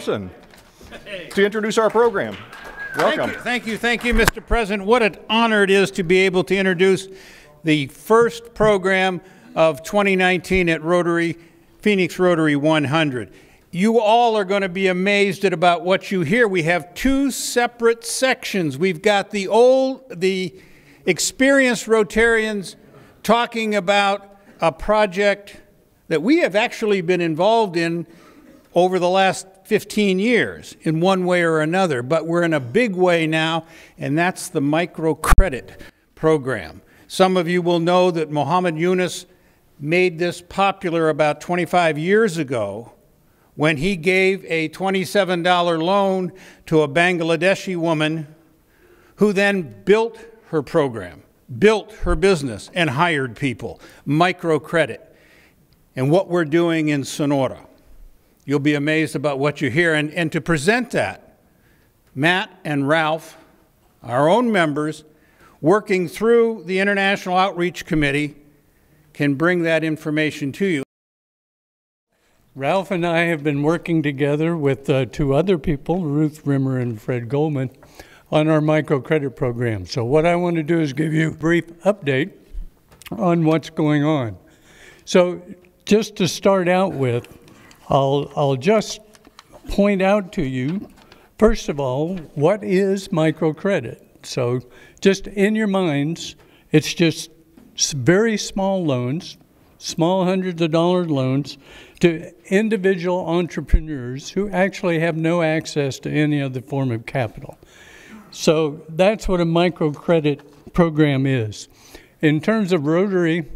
Wilson to introduce our program. Welcome. Thank you, Mr. President. What an honor it is to be able to introduce the first program of 2019 at Rotary, Phoenix Rotary 100. You all are going to be amazed at about what you hear. We have two separate sections. We've got the experienced Rotarians talking about a project that we have actually been involved in over the last 15 years in one way or another, but we're in a big way now, and that's the MicroCredit program. Some of you will know that Muhammad Yunus made this popular about 25 years ago when he gave a $27 loan to a Bangladeshi woman who then built her program, built her business, and hired people. MicroCredit. And what we're doing in Sonora. You'll be amazed about what you hear. And to present that, Matt and Ralph, our own members, working through the International Outreach Committee, can bring that information to you. Ralph and I have been working together with two other people, Ruth Rimmer and Fred Goldman, on our microcredit program. So what I want to do is give you a brief update on what's going on. So just to start out with, I'll just point out to you, first of all, what is microcredit? So just in your minds, it's just very small loans, small hundreds of dollar loans to individual entrepreneurs who actually have no access to any other form of capital. So that's what a microcredit program is. In terms of Rotary,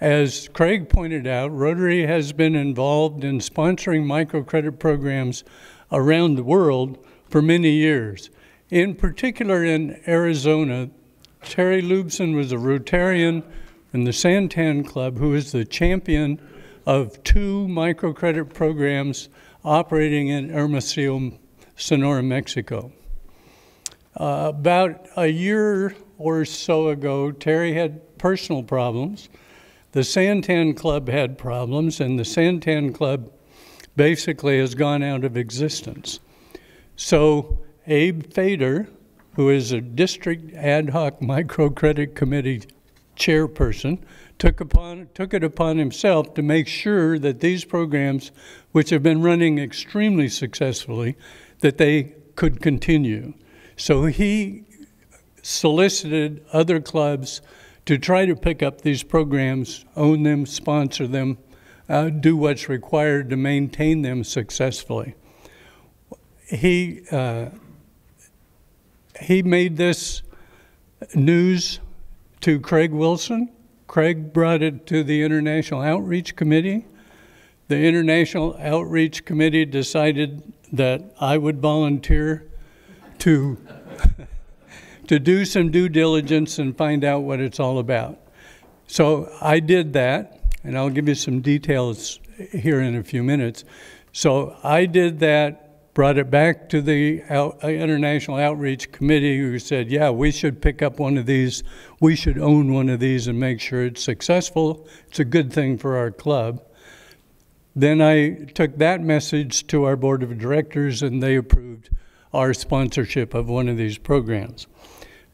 as Craig pointed out, Rotary has been involved in sponsoring microcredit programs around the world for many years. In particular in Arizona, Terry Lubson was a Rotarian in the Santan Club who is the champion of two microcredit programs operating in Hermosillo, Sonora, Mexico. About a year or so ago, Terry had personal problems. The Santan Club had problems, and the Santan Club basically has gone out of existence. So Abe Fader, who is a district ad hoc microcredit committee chairperson, took it upon himself to make sure that these programs, which have been running extremely successfully, that they could continue. So he solicited other clubs to try to pick up these programs, own them, sponsor them, do what's required to maintain them successfully. He made this news to Craig Wilson. Craig brought it to the International Outreach Committee. The International Outreach Committee decided that I would volunteer to to do some due diligence and find out what it's all about. So I did that, and I'll give you some details here in a few minutes. So I did that, brought it back to the International Outreach Committee, who said, yeah, we should pick up one of these, we should own one of these and make sure it's successful. It's a good thing for our club. Then I took that message to our board of directors, and they approved our sponsorship of one of these programs.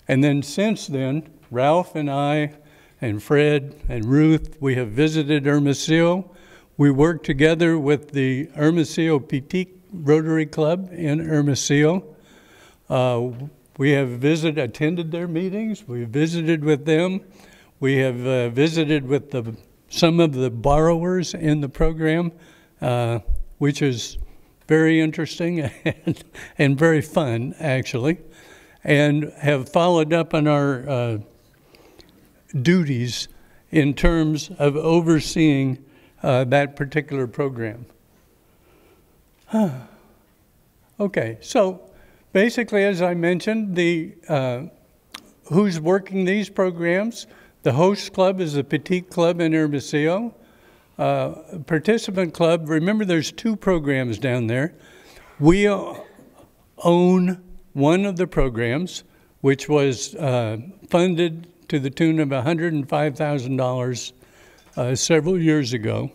And then since then, Ralph and I and Fred and Ruth, we have visited Hermosillo. We work together with the Hermosillo Petit Rotary Club in Hermosillo. We have attended their meetings. We visited with them. We have visited with some of the borrowers in the program, which is very interesting and very fun, actually, and have followed up on our duties in terms of overseeing that particular program. Okay, so basically, as I mentioned, who's working these programs? The host club is the Petite Club in Hermosillo. Participant club, remember there's two programs down there. We own one of the programs, which was funded to the tune of $105,000 several years ago.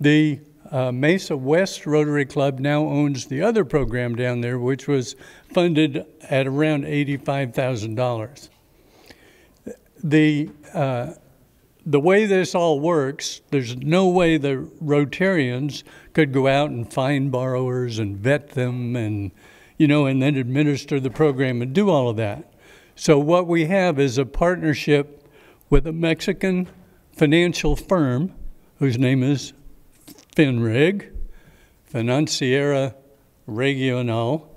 The Mesa West Rotary Club now owns the other program down there, which was funded at around $85,000. The way this all works, there's no way the Rotarians could go out and find borrowers and vet them and, and then administer the program and do all of that. So what we have is a partnership with a Mexican financial firm whose name is FINREG, Financiera Regional,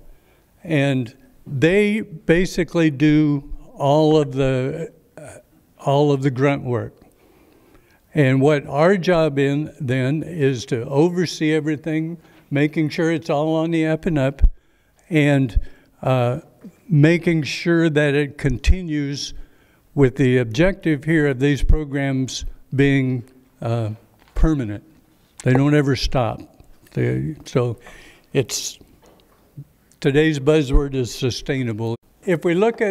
and they basically do all of the grunt work. And what our job then is to oversee everything, making sure it's all on the up and up, and making sure that it continues with the objective here of these programs being permanent. They don't ever stop. So today's buzzword is sustainable. If we look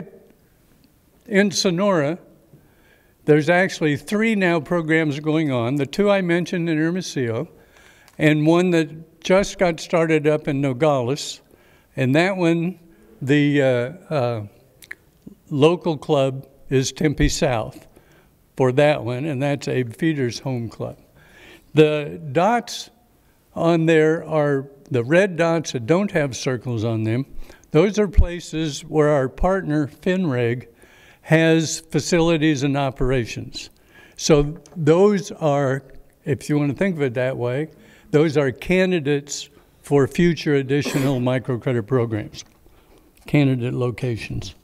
in Sonora, there's actually 3 now programs going on, the 2 I mentioned in Hermosillo, and one that just got started up in Nogales. And that one, the local club is Tempe South for that one, and that's Abe Feeder's home club. The dots on there are the red dots that don't have circles on them. Those are places where our partner, FINREG, has facilities and operations. So those are, if you want to think of it that way, those are candidates for future additional microcredit programs, candidate locations.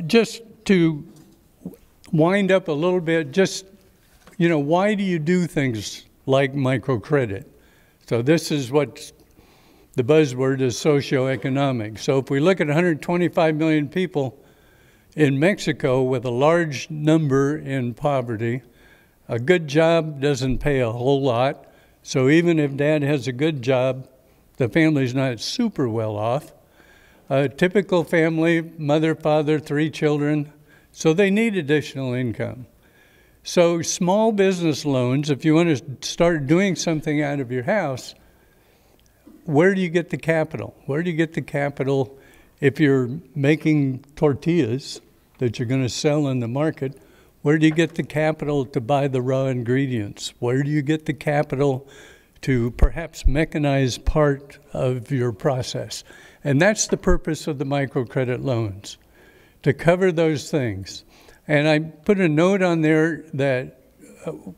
Just to wind up a little bit, why do you do things like microcredit? So this is what the buzzword is socioeconomic. So if we look at 125 million people in Mexico with a large number in poverty, a good job doesn't pay a whole lot. So even if dad has a good job, the family's not super well off. A typical family, mother, father, 3 children, so they need additional income. So small business loans, if you want to start doing something out of your house, where do you get the capital? Where do you get the capital if you're making tortillas that you're going to sell in the market? Where do you get the capital to buy the raw ingredients? Where do you get the capital to perhaps mechanize part of your process? And that's the purpose of the microcredit loans, to cover those things. And I put a note on there that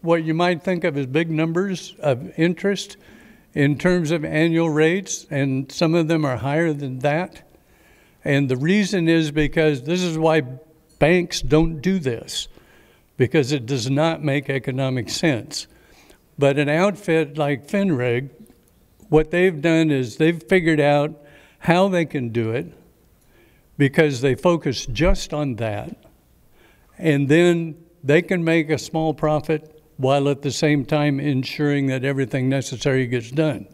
what you might think of as big numbers of interest in terms of annual rates, and some of them are higher than that. And the reason is because this is why banks don't do this, because it does not make economic sense. But an outfit like FINREG, what they've done is they've figured out how they can do it because they focus just on that. And then they can make a small profit while at the same time ensuring that everything necessary gets done.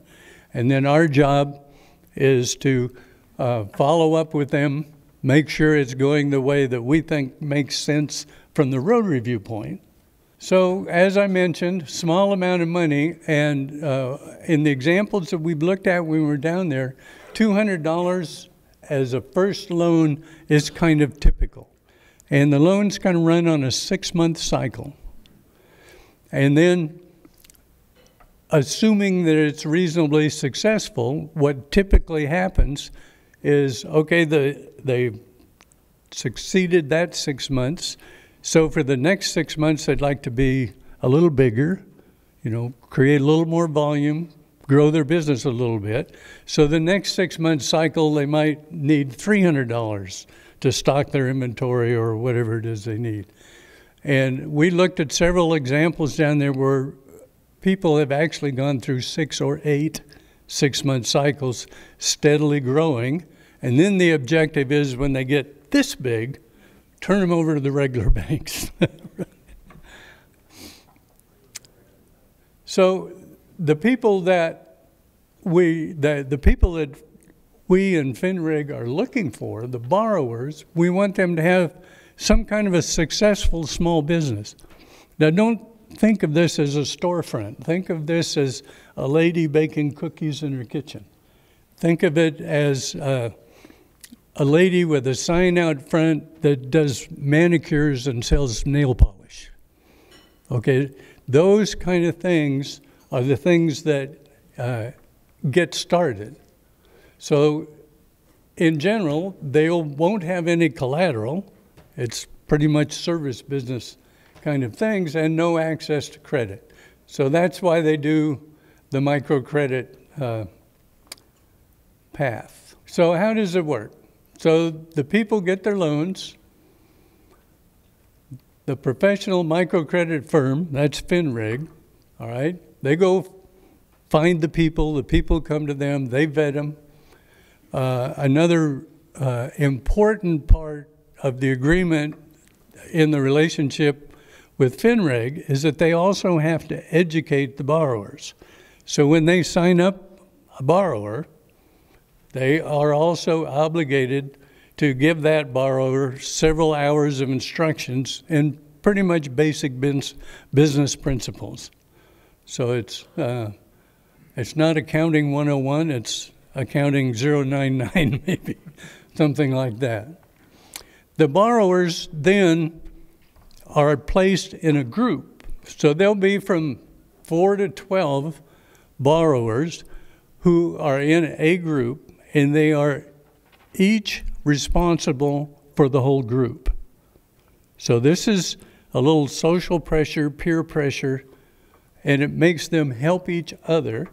And then our job is to follow up with them, make sure it's going the way that we think makes sense from the Rotary viewpoint. So as I mentioned, small amount of money, and in the examples that we've looked at when we were down there, $200 as a first loan is kind of typical. And the loan's going to run on a 6-month cycle. And then, assuming that it's reasonably successful, what typically happens is, okay, they succeeded that 6 months, so for the next 6 months, they'd like to be a little bigger, create a little more volume, grow their business a little bit. So the next 6-month cycle, they might need $300 to stock their inventory or whatever it is they need. And we looked at several examples down there where people have actually gone through 6 or 8 6-month cycles, steadily growing. And then the objective is when they get this big, turn them over to the regular banks. So the people that we and FINREG are looking for, the borrowers, we want them to have some kind of a successful small business. Now don't think of this as a storefront. Think of this as a lady baking cookies in her kitchen. Think of it as a lady with a sign out front that does manicures and sells nail polish. Okay, those kind of things are the things that get started. So in general, they won't have any collateral. It's pretty much service business kind of things, and no access to credit. So that's why they do the microcredit path. So how does it work? So the people get their loans. The professional microcredit firm, that's FinReg, all right? They go find the people come to them, they vet them. Another important part of the agreement in the relationship with FinReg is that they also have to educate the borrowers. So when they sign up a borrower, they are also obligated to give that borrower several hours of instructions in pretty much basic business principles. So it's not accounting 101, it's accounting 099 maybe, something like that. The borrowers then are placed in a group. So they'll be from 4 to 12 borrowers who are in a group, and they are each responsible for the whole group. So this is a little social pressure, peer pressure, and it makes them help each other,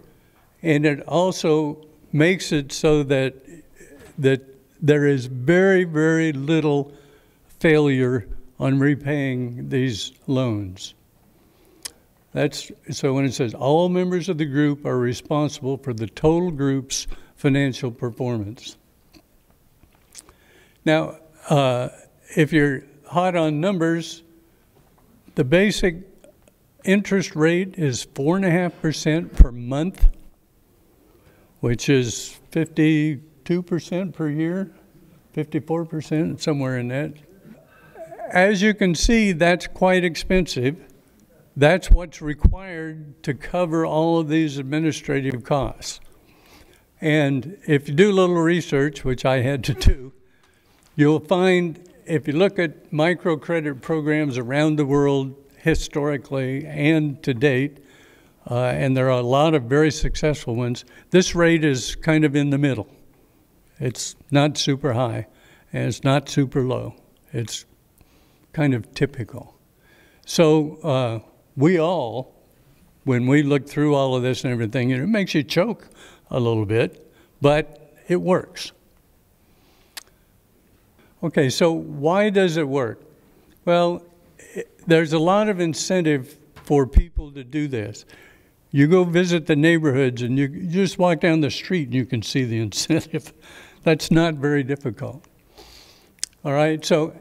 and it also makes it so that there is very, very little failure on repaying these loans. So when it says all members of the group are responsible for the total group's financial performance. Now, if you're hot on numbers, the basic interest rate is 4.5% per month, which is 52% per year, 54%, somewhere in that. As you can see, that's quite expensive. That's what's required to cover all of these administrative costs. And if you do a little research, which I had to do, you'll find, if you look at microcredit programs around the world historically and to date, and there are a lot of very successful ones, this rate is kind of in the middle. It's not super high, and it's not super low. It's kind of typical. So we all, when we look through all of this and everything, it makes you choke a little bit, but it works. Okay, so why does it work? Well, there's a lot of incentive for people to do this. You go visit the neighborhoods and you just walk down the street and you can see the incentive. That's not very difficult. All right, so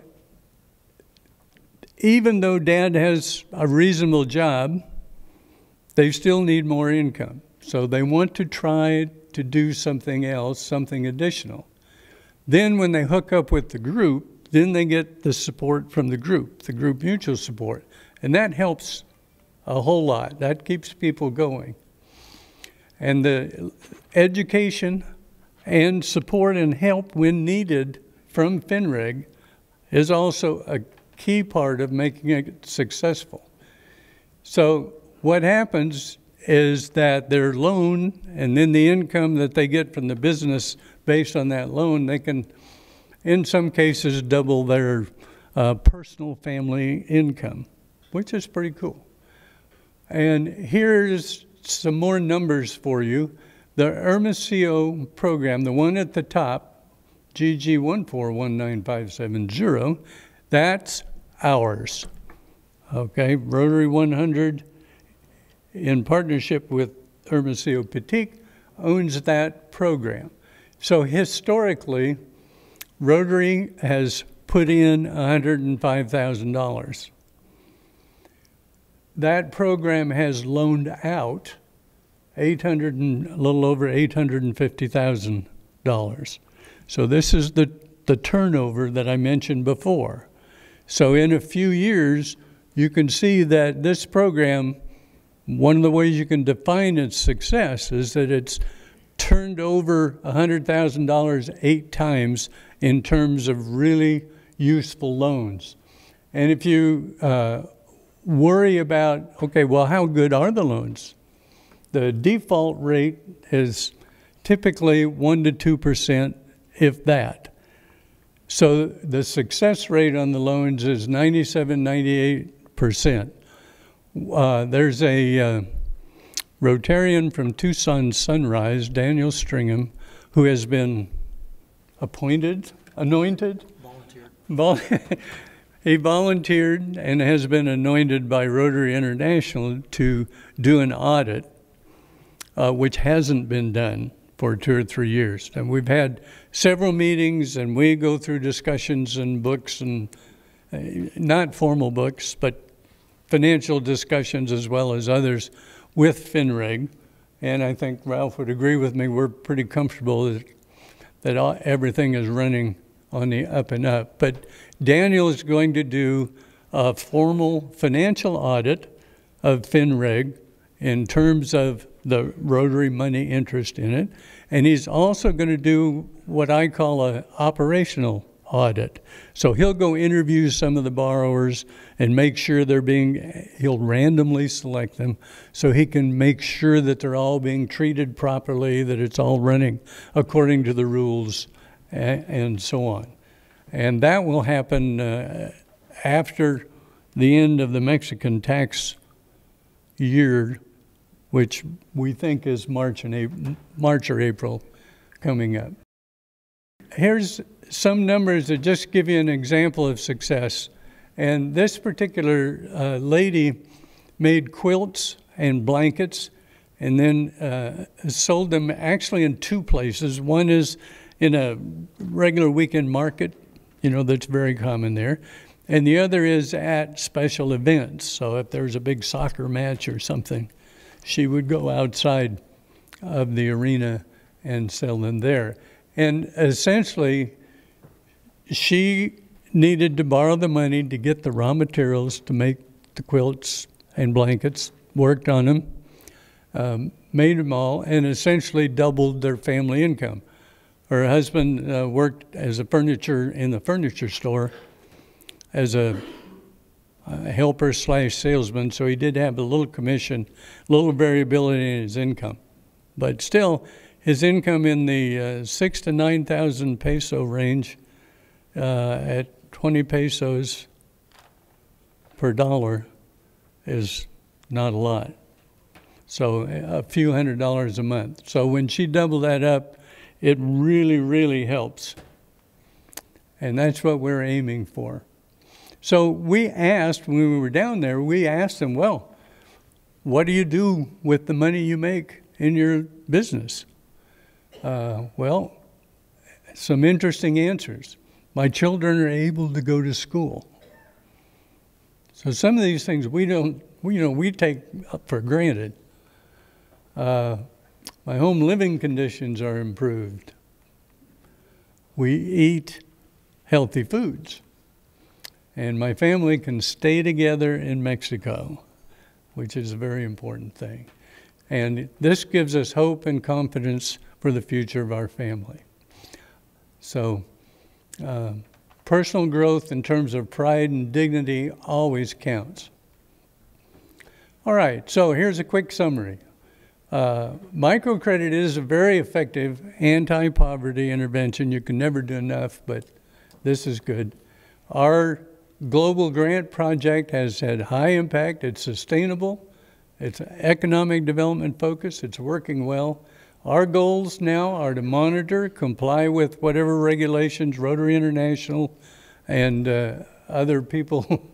even though dad has a reasonable job, they still need more income. So they want to try to do something else, something additional. Then when they hook up with the group, then they get the support from the group mutual support. And that helps a whole lot. That keeps people going. And the education and support and help when needed from FinReg is also a key part of making it successful. So what happens is that their loan and then the income that they get from the business based on that loan, they can, in some cases, double their personal family income, which is pretty cool. And here's some more numbers for you. The Hermosillo program, the one at the top, GG1419570, that's ours. Okay, Rotary 100 in partnership with Hermosillo Petit owns that program. So historically, Rotary has put in $105,000. That program has loaned out a little over $850,000. So this is the turnover that I mentioned before. So in a few years, you can see that this program, one of the ways you can define its success is that it's turned over $100,000 8 times in terms of really useful loans. And if you worry about, okay, well, how good are the loans? The default rate is typically 1% to 2%, if that. So the success rate on the loans is 97, 98%. There's a Rotarian from Tucson Sunrise, Daniel Stringham, who has been anointed? Volunteered. He volunteered and has been anointed by Rotary International to do an audit, which hasn't been done for 2 or 3 years. And we've had several meetings, and we go through discussions and books, and not formal books, but financial discussions as well as others with FinReg. And I think Ralph would agree with me, we're pretty comfortable that everything is running on the up and up. But Daniel is going to do a formal financial audit of FinReg in terms of the Rotary money interest in it. And he's also going to do what I call an operational audit. So he'll go interview some of the borrowers and make sure he'll randomly select them so he can make sure that they're all being treated properly, that it's all running according to the rules and so on. And that will happen after the end of the Mexican tax year, which we think is March or April coming up. Here's some numbers that just give you an example of success. And this particular lady made quilts and blankets and then sold them actually in 2 places. One is in a regular weekend market, that's very common there. And the other is at special events. So if there's a big soccer match or something, she would go outside of the arena and sell them there. And essentially, she needed to borrow the money to get the raw materials to make the quilts and blankets, worked on them, made them all, and essentially doubled their family income. Her husband worked as in the furniture store as a helper / salesman, so he did have a little commission, a little variability in his income. But still, his income in the 6,000 to 9,000 peso range at 20 pesos per dollar is not a lot. So a few $100s a month. So when she doubled that up, it really, really helps. And that's what we're aiming for. So we asked, when we were down there, we asked them, well, what do you do with the money you make in your business? Well, some interesting answers. My children are able to go to school. So some of these things we take for granted. My home living conditions are improved. We eat healthy foods. And my family can stay together in Mexico, which is a very important thing. And this gives us hope and confidence for the future of our family. So personal growth in terms of pride and dignity always counts. All right, so here's a quick summary. MicroCredit is a very effective anti-poverty intervention. You can never do enough, but this is good. Our global grant project has had high impact. It's sustainable. It's economic development focused. It's working well. Our goals now are to monitor, comply with whatever regulations Rotary International and other people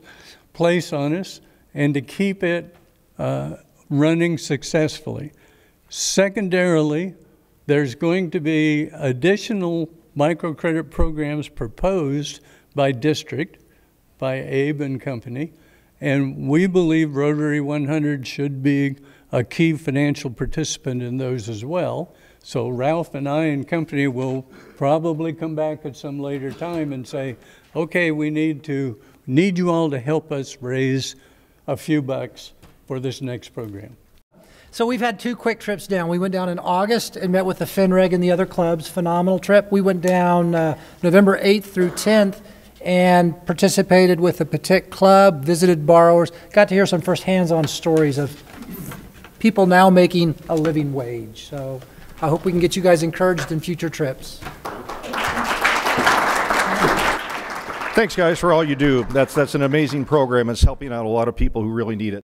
place on us, and to keep it running successfully. Secondarily, there's going to be additional microcredit programs proposed by district, by Abe and company, and we believe Rotary 100 should be a key financial participant in those as well. So Ralph and I and company will probably come back at some later time and say, okay, we need you all to help us raise a few bucks for this next program. So we've had 2 quick trips down. We went down in August and met with the FinReg and the other clubs. Phenomenal trip. We went down November 8th through 10th and participated with the Petit Club, visited borrowers, got to hear some first hands-on stories of people now making a living wage. So I hope we can get you guys encouraged in future trips. Thanks, guys, for all you do. That's an amazing program. It's helping out a lot of people who really need it.